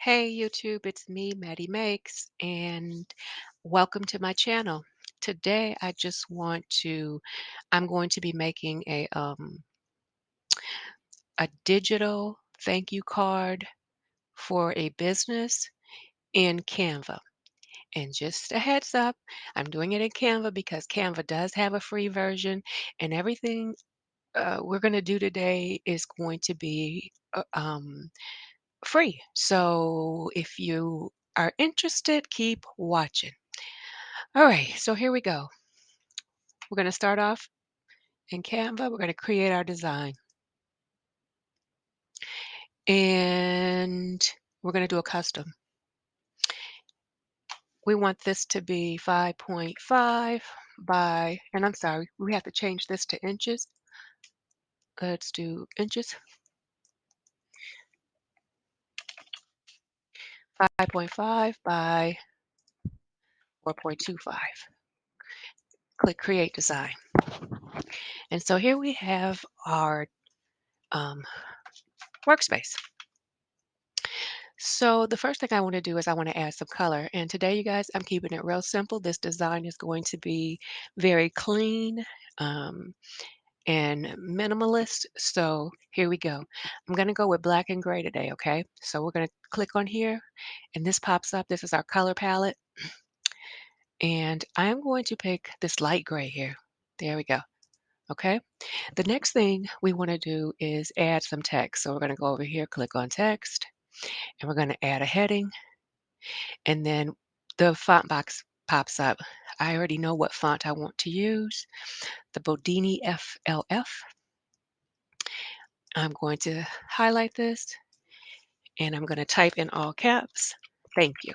Hey YouTube, it's me, Maddie Makes, and welcome to my channel. Today I'm going to be making a digital thank you card for a business in Canva. And just a heads up, I'm doing it in Canva because Canva does have a free version, and everything we're going to do today is going to be free. So if you are interested, keep watching. All right, so here we go. We're going to start off in Canva. We're going to create our design. And we're going to do a custom. We want this to be 5.5 by, and I'm sorry, we have to change this to inches. Let's do inches. 5.5 by 4.25. Click Create Design. And so here we have our um, workspace. So the first thing I want to do is I want to add some color. And today, you guys, I'm keeping it real simple. This design is going to be very clean um, and minimalist. So here we go. I'm going to go with black and gray today, okay? So we're going to click on here, and this pops up. This is our color palette. And I'm going to pick this light gray here. There we go. Okay. The next thing we want to do is add some text. So we're going to go over here, click on text, and we're going to add a heading. And then the font box pops up. I already know what font I want to use, the Bodini FLF. I'm going to highlight this and I'm going to type in all caps, thank you.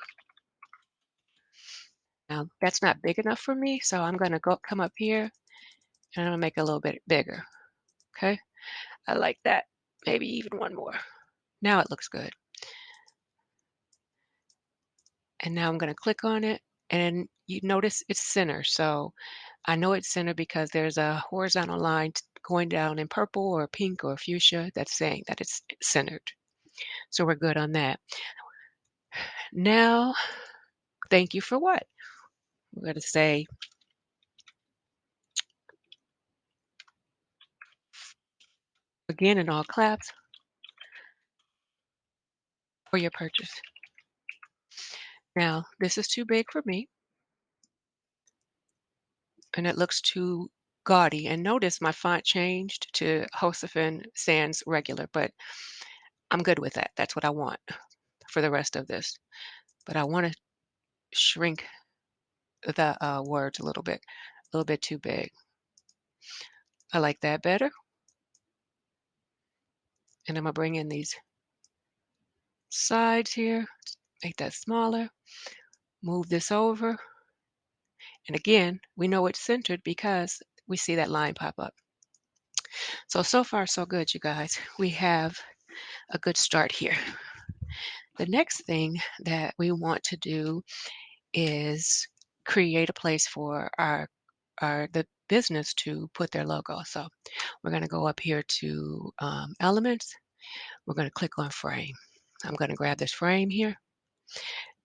Now that's not big enough for me, so I'm going to come up here and I'm going to make it a little bit bigger. Okay, I like that. Maybe even one more. Now it looks good. And now I'm going to click on it, and you notice it's center. So I know it's center because there's a horizontal line going down in purple or pink or fuchsia that's saying that it's centered. So we're good on that. Now, thank you for what? We're going to say, again in all caps, for your purchase. Now, this is too big for me, and it looks too gaudy. And notice my font changed to Josephine Sans Regular, but I'm good with that. That's what I want for the rest of this. But I want to shrink the words a little bit too big. I like that better. And I'm going to bring in these sides here, make that smaller, move this over. And again, we know it's centered because we see that line pop up. So far, so good, you guys. We have a good start here. The next thing that we want to do is create a place for the business to put their logo. So we're going to go up here to Elements. We're going to click on Frame. I'm going to grab this frame here.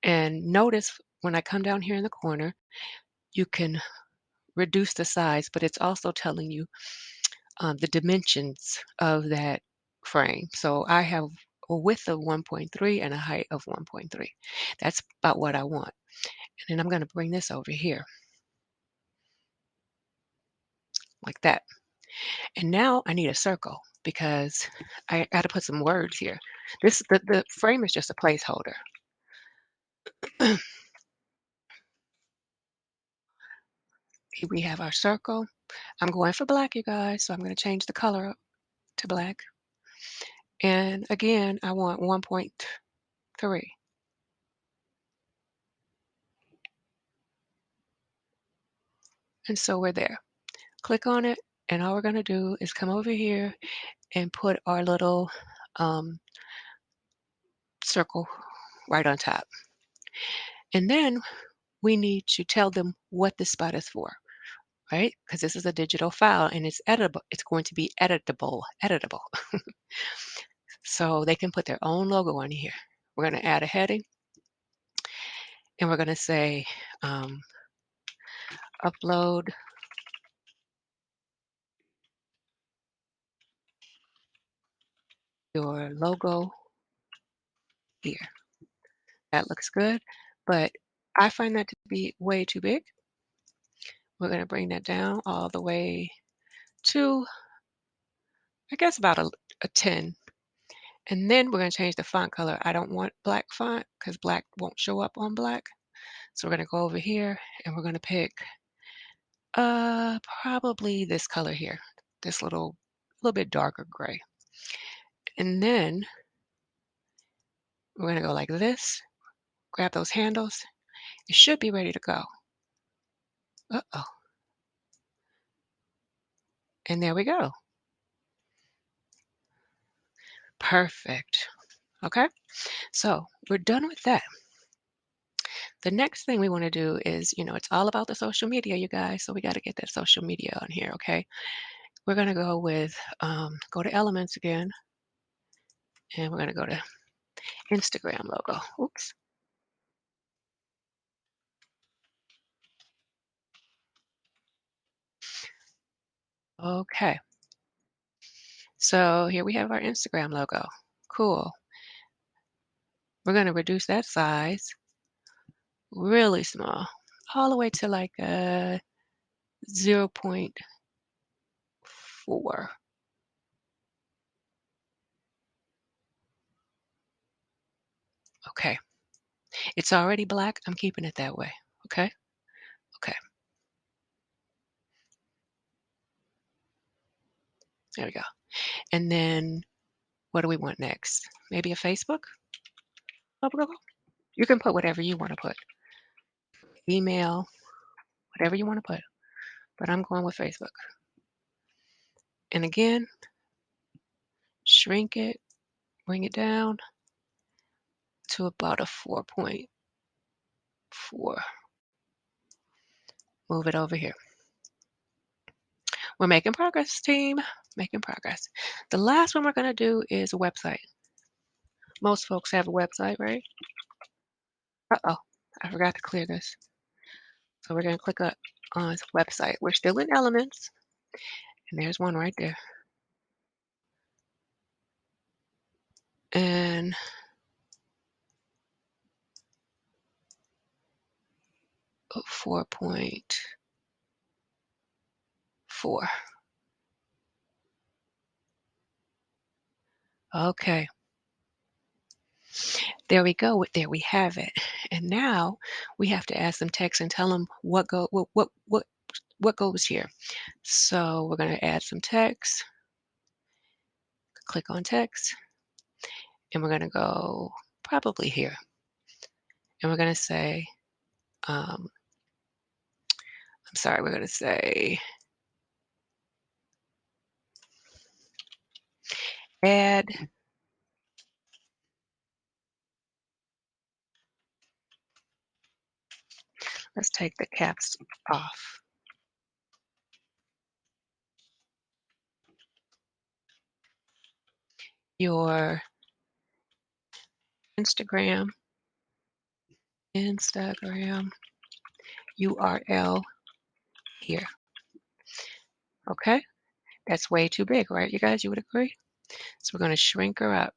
And notice when I come down here in the corner, you can reduce the size, but it's also telling you the dimensions of that frame. So I have a width of 1.3 and a height of 1.3. That's about what I want. And then I'm going to bring this over here like that. And now I need a circle because I got to put some words here. The frame is just a placeholder. Here we have our circle. I'm going for black, you guys, so I'm going to change the color to black. And again, I want 1.3. And so we're there. Click on it, and all we're going to do is come over here and put our little circle right on top. And then we need to tell them what this spot is for, right? Because this is a digital file and it's editable. It's going to be editable. So they can put their own logo on here. we're going to add a heading, and we're going to say upload your logo here. That looks good, but I find that to be way too big. We're going to bring that down all the way to, I guess, about a 10. And then we're going to change the font color. I don't want black font because black won't show up on black. So we're going to go over here and we're going to pick probably this color here, this little bit darker gray. And then we're going to go like this, grab those handles. It should be ready to go. Uh-oh. And there we go. Perfect. Okay, so we're done with that. The next thing we want to do is, it's all about the social media, you guys. So we got to get that social media on here, okay? We're going to go with, go to Elements again, and we're going to go to Instagram logo. Oops. Okay. So here we have our Instagram logo. Cool. We're going to reduce that size really small, all the way to like 0.4. Okay. It's already black. I'm keeping it that way. Okay. Okay. There we go. And then what do we want next? Maybe a Facebook logo? You can put whatever you want to put. Email, whatever you want to put. But I'm going with Facebook. And again, shrink it, bring it down to about a 4.4. Move it over here. We're making progress, team. Making progress. The last one we're going to do is a website. Most folks have a website, right? Uh-oh, I forgot to clear this. So we're going to click on website. We're still in Elements, and there's one right there. And 4.4. Okay. There we go. There we have it. And now we have to add some text and tell them what goes here. So we're going to add some text. Click on text, and we're going to go probably here. And we're going to say, I'm sorry, we're going to say add let's take the caps off. Your Instagram URL here. Okay, that's way too big, right? You guys, you would agree? So we're going to shrink her up.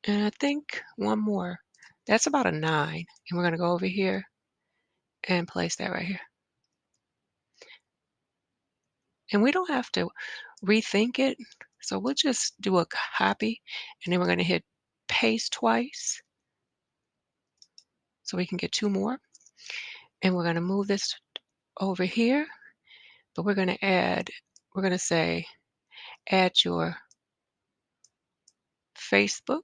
And I think one more. That's about a 9. And we're going to go over here and place that right here. And we don't have to rethink it. So we'll just do a copy, and then we're going to hit paste twice so we can get 2 more. And we're going to move this over here, but we're going to say add your Facebook.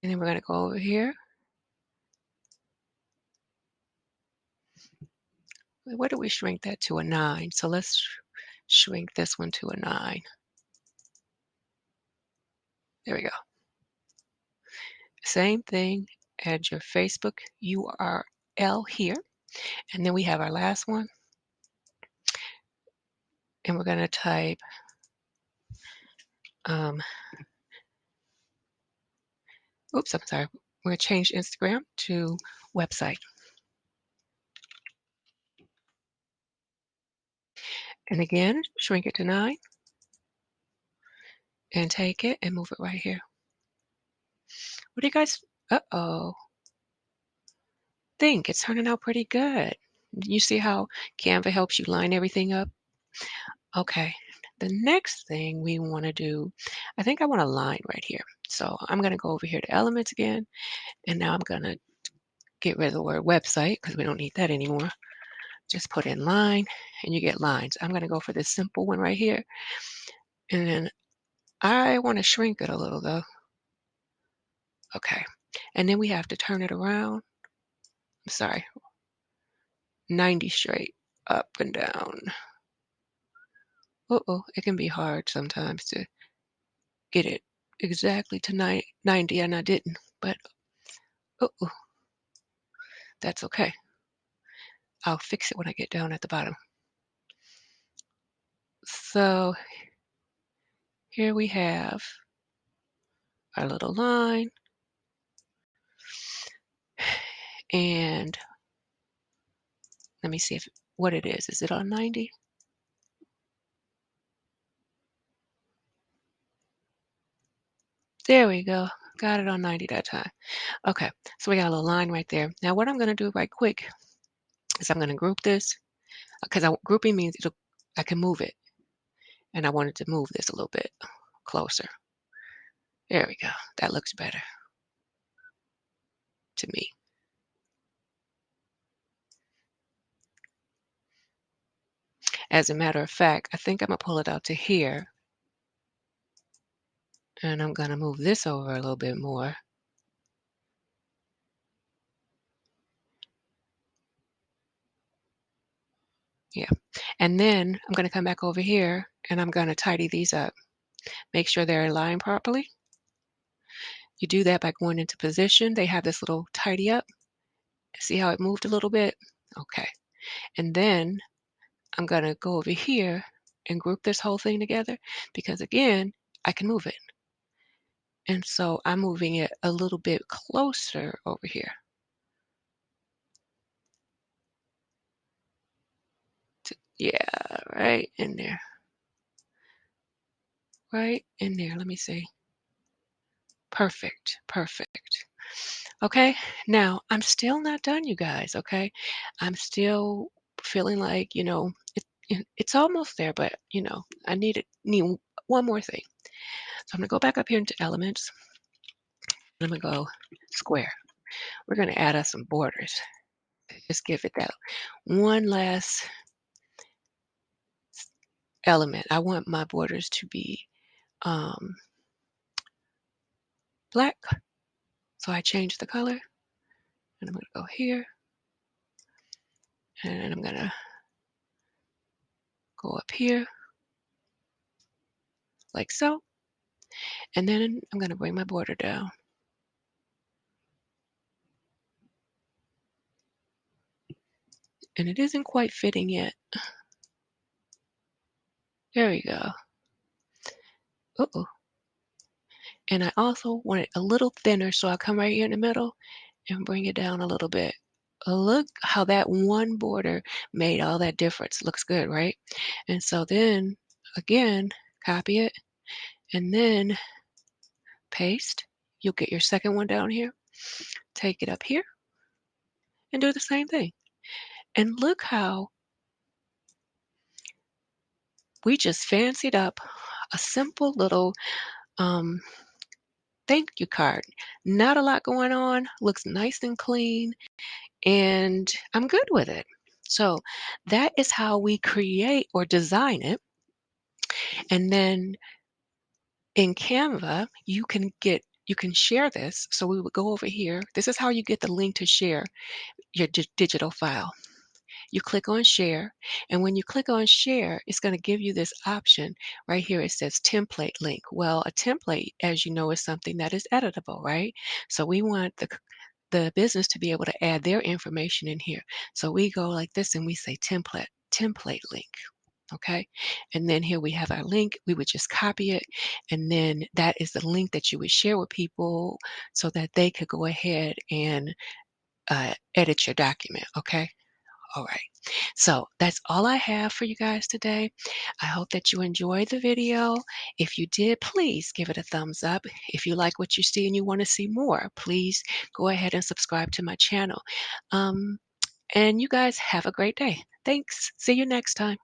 And then we're going to go over here. What do we shrink that to? A 9. So let's shrink this one to a 9. There we go. Same thing, add your Facebook URL here. And then we have our last one. and we're going to type, oops, I'm sorry. We're going to change Instagram to website. And again, shrink it to 9 and take it and move it right here. What do you guys, uh-oh, think? It's turning out pretty good. You see how Canva helps you line everything up? Okay, the next thing we want to do, I think I want a line right here. So I'm going to go over here to Elements again, and now I'm going to get rid of the word website because we don't need that anymore. Just put in line, and you get lines. I'm going to go for this simple one right here, and then I want to shrink it a little though. Okay, and then we have to turn it around. I'm sorry, 90 straight, up and down. Uh-oh, it can be hard sometimes to get it exactly to 90, and I didn't, but uh-oh, that's okay. I'll fix it when I get down at the bottom. So here we have our little line, and let me see if what it is. Is it on 90? There we go. Got it on 90 that time. Okay, so we got a little line right there. Now what I'm going to do right quick is I'm going to group this because grouping means I can move it, and I wanted to move this a little bit closer. There we go. That looks better to me. As a matter of fact, I think I'm going to pull it out to here, and I'm going to move this over a little bit more. Yeah. And then I'm going to come back over here, and I'm going to tidy these up. Make sure they're aligned properly. You do that by going into position. They have this little tidy up. See how it moved a little bit? Okay. And then I'm going to go over here and group this whole thing together because, again, I can move it. And so I'm moving it a little bit closer over here. Yeah, right in there. Right in there. Let me see. Perfect. Perfect. Okay. Now, I'm still not done, you guys. Okay. I'm still feeling like, it's almost there, but, I need one more thing. So I'm going to go back up here into Elements. I'm going to go Square. We're going to add us some borders. Just give it that one last element. I want my borders to be black. So I change the color, and I'm going to go here, and I'm going to go up here like so. And then I'm going to bring my border down. And it isn't quite fitting yet. There we go. Uh-oh. And I also want it a little thinner, so I'll come right here in the middle and bring it down a little bit. Look how that one border made all that difference. Looks good, right? And so then, again, copy it, and then paste. You'll get your second one down here. Take it up here, and do the same thing. And look how we just fancied up a simple little thank you card. Not a lot going on, looks nice and clean, and I'm good with it. So that is how we create or design it. And then in Canva, you can share this. So we would go over here. This is how you get the link to share your digital file. You click on share, and when you click on share, it's going to give you this option right here. It says template link. Well, a template, as you know, is something that is editable, right? So we want the business to be able to add their information in here. So we go like this and we say template link. Okay. And then here we have our link. We would just copy it. And then that is the link that you would share with people so that they could go ahead and edit your document. Okay. All right. So that's all I have for you guys today. I hope that you enjoyed the video. If you did, please give it a thumbs up. If you like what you see and you want to see more, please go ahead and subscribe to my channel. And you guys have a great day. Thanks. See you next time.